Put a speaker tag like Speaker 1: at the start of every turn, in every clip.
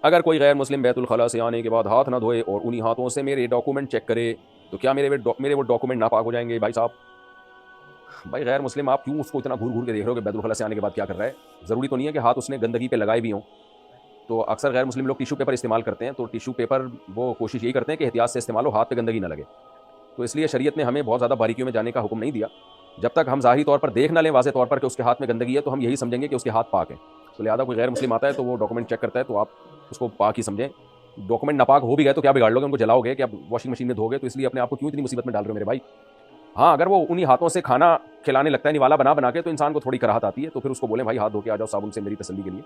Speaker 1: اگر کوئی غیر مسلم بیت الخلاء سے آنے کے بعد ہاتھ نہ دھوئے اور انہی ہاتھوں سے میرے ڈاکومنٹ چیک کرے تو کیا میرے وہ ڈاکومنٹ ناپاک ہو جائیں گے؟ بھائی صاحب، بھائی غیر مسلم آپ کیوں اس کو اتنا گھور گھور کے دیکھ رہے ہو کہ بیت الخلاء سے آنے کے بعد کیا کر رہا ہے؟ ضروری تو نہیں ہے کہ ہاتھ اس نے گندگی پہ لگائے بھی ہوں. تو اکثر غیر مسلم لوگ ٹیشو پیپر استعمال کرتے ہیں، تو ٹیشو پیپر وہ کوشش یہی کرتے ہیں کہ احتیاط سے استعمال ہو، ہاتھ پہ گندگی نہ لگے. تو اس لیے شریعت نے ہمیں بہت زیادہ باریکیوں میں جانے کا حکم نہیں دیا. جب تک ہم ظاہری طور پر دیکھ نہ لیں واضح طور پر کہ اس کے ہاتھ میں گندگی ہے تو ہم یہی سمجھیں گے کہ اس کے ہاتھ پاک ہیں. تو لہٰذا کوئی غیر مسلم آتا ہے تو وہ ڈاکومنٹ چیک کرتا ہے تو آپ اس کو پاک ہی سمجھیں. ڈاکومنٹ ناپاک ہو بھی گئے تو کیا بگاڑ لو گے؟ ان کو جلاؤ گے؟ کیا واشنگ مشین میں دھو گے؟ تو اس لیے اپنے آپ کو کیوں اتنی مصیبت میں ڈال رہے ہو میرے بھائی؟ ہاں، اگر وہ انہی ہاتھوں سے کھانا کھلانے لگتا ہے نوالا بنا کے تو انسان کو تھوڑی کراہت آتی ہے، تو پھر اس کو بولیں بھائی ہاتھ دھو کے آ جاؤ صابن سے میری تسلی کے لیے.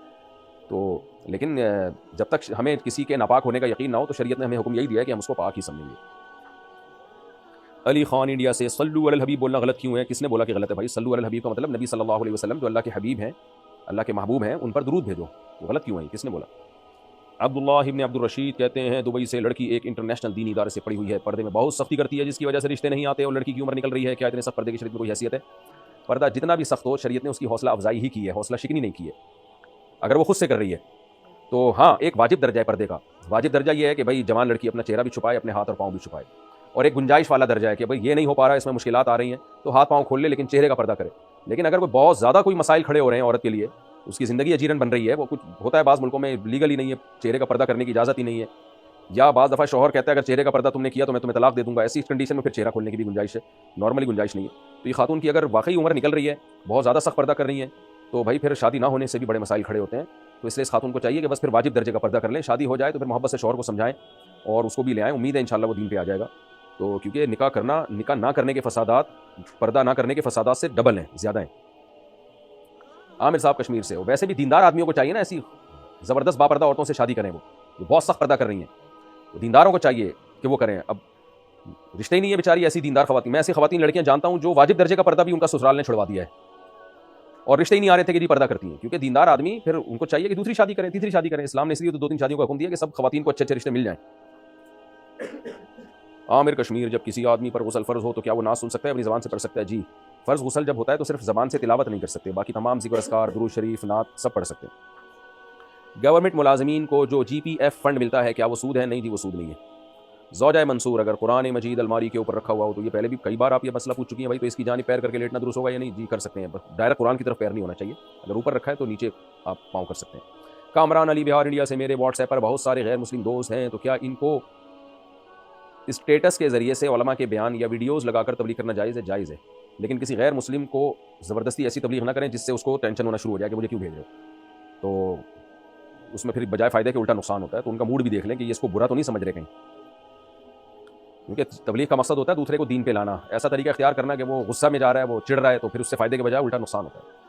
Speaker 1: تو لیکن جب تک ہمیں کسی کے ناپاک ہونے کا یقین نہ ہو تو شریعت نے ہمیں حکم یہی دیا ہے کہ ہم اس کو پاک ہی سمجھیں گے. علی خان انڈیا سے صلو علی الحبیب بولنا غلط کیوں ہے؟ کس نے بولا کہ غلط ہے بھائی؟ صلو علی الحبیب کا مطلب نبی صلی اللہ علیہ وسلم جو اللہ کے حبیب ہیں، اللہ کے محبوب ہیں، ان پر درود بھیجو. وہ غلط کیوں ہے؟ کس نے بولا؟ عبداللہ ابن عبد الرشید کہتے ہیں دبئی سے لڑکی ایک انٹرنیشنل دینی ادارے سے پڑھی ہوئی ہے، پردے میں بہت سختی کرتی ہے جس کی وجہ سے رشتے نہیں آتے اور لڑکی کی عمر نکل رہی ہے. کیا اتنے سخت پردے کی شریعت میں کوئی حیثیت ہے؟ پردہ جتنا بھی سخت ہو شریعت نے اس کی حوصلہ افزائی ہی کی ہے، حوصلہ شکنی نہیں کی ہے. اگر وہ خود سے کر رہی ہے تو ہاں ایک واجب درجہ ہے پردے کا. واجب درجہ یہ ہے کہ بھائی جوان لڑکی اپنا چہرہ بھی چھپائے، اپنے ہاتھ اور پاؤں بھی چھپائے. اور ایک گنجائش والا درجہ ہے کہ بھائی یہ نہیں ہو پا رہا ہے، اس میں مشکلات آ رہی ہیں تو ہاتھ پاؤں کھول لے لیکن چہرے کا پردہ کرے. لیکن اگر کوئی بہت زیادہ کوئی مسائل کھڑے ہو رہے ہیں عورت کے لیے، اس کی زندگی اجیرن بن رہی ہے، وہ کچھ ہوتا ہے بعض ملکوں میں لیگل ہی نہیں ہے، چہرے کا پردہ کرنے کی اجازت ہی نہیں ہے، یا بعض دفعہ شوہر کہتا ہے اگر چہرے کا پردہ تم نے کیا تو میں تمہیں طلاق دے دوں گا. ایسی کنڈیشن میں پھر چہرہ کھولنے کی بھی گنجائش ہے، نارملی گنجائش نہیں ہے. تو یہ خاتون کی اگر واقعی عمر نکل رہی ہے، بہت زیادہ سخت پردہ کر رہی ہیں، تو بھائی پھر شادی نہ ہونے سے بھی بڑے مسائل کھڑے ہوتے ہیں. تو اس لیے اس خاتون کو چاہیے کہ بس پھر واجب درجے کا پردہ کر لیں. شادی ہو جائے تو پھر محبت سے شوہر کو سمجھائیں اور اس کو بھی لے آئیں. امید ہے انشاءاللہ وہ دین پہ آ جائے گا. تو کیونکہ نکاح نہ کرنے کے فسادات، پردہ نہ کرنے کے فسادات سے ڈبل ہیں، زیادہ ہیں. عامر صاحب کشمیر سے. ویسے بھی دیندار آدمیوں کو چاہیے نا ایسی زبردست باپردہ عورتوں سے شادی کریں. وہ بہت سخت پردہ کر رہی ہیں، تو دینداروں کو چاہیے کہ وہ کریں. اب رشتے ہی نہیں ہے بیچاری ایسی دیندار خواتین. میں ایسی خواتین لڑکیاں جانتا ہوں جو واجب درجے کا پردہ بھی ان کا سسرال نے چھڑوا دیا ہے اور رشتے ہی نہیں آ رہے تھے کہ جی پردہ کرتی ہیں. کیونکہ دیندار آدمی پھر ان کو چاہیے کہ دوسری شادی کریں، تیسری شادی کریں. اسلام نے اس لیے تو 2-3 شادیوں کا حکم دیا کہ سب خواتین کو اچھے اچھے رشتے مل جائیں. عامر کشمیر. جب کسی آدمی پر غسل فرض ہو تو کیا وہ نعت سن سکتا ہے، اپنی زبان سے پڑھ سکتا ہے؟ جی، فرض غسل جب ہوتا ہے تو صرف زبان سے تلاوت نہیں کر سکتے، باقی تمام ذکر اذکار، درود شریف، نعت سب پڑھ سکتے ہیں. گورنمنٹ ملازمین کو جو جی پی ایف فنڈ ملتا ہے کیا وہ سود ہے؟ نہیں جی، وہ سود نہیں ہے. زوجہ منصور. اگر قرآن مجید الماری کے اوپر رکھا ہوا ہو تو یہ پہلے بھی کئی بار آپ یہ مسئلہ پوچھ چکی ہیں بھائی، تو اس کی جانب پیر کر کے لیٹنا درست ہوگا یا نہیں؟ جی کر سکتے ہیں، ڈائریکٹ قرآن کی طرف پیر نہیں ہونا چاہیے. اگر اوپر رکھا ہے تو نیچے آپ پاؤں کر سکتے ہیں. کامران علی بہار انڈیا سے. میرے واٹس ایپ پر بہت سارے غیر مسلم دوست ہیں، تو کیا ان کو اسٹیٹس کے ذریعے سے علماء کے بیان یا ویڈیوز لگا کر تبلیغ کرنا جائز ہے؟ جائز ہے، لیکن کسی غیر مسلم کو زبردستی ایسی تبلیغ نہ کریں جس سے اس کو ٹینشن ہونا شروع ہو جائے کہ مجھے کیوں بھیج رہے ہو. تو اس میں پھر بجائے فائدے کے الٹا نقصان ہوتا ہے. تو ان کا موڈ بھی دیکھ لیں کہ یہ اس کو برا تو نہیں سمجھ رہے کہیں، کیونکہ تبلیغ کا مقصد ہوتا ہے دوسرے کو دین پہ لانا. ایسا طریقہ اختیار کرنا کہ وہ غصہ میں جا رہا ہے، وہ چڑ رہا ہے، تو پھر اس سے فائدے کے بجائے الٹا نقصان ہوتا ہے.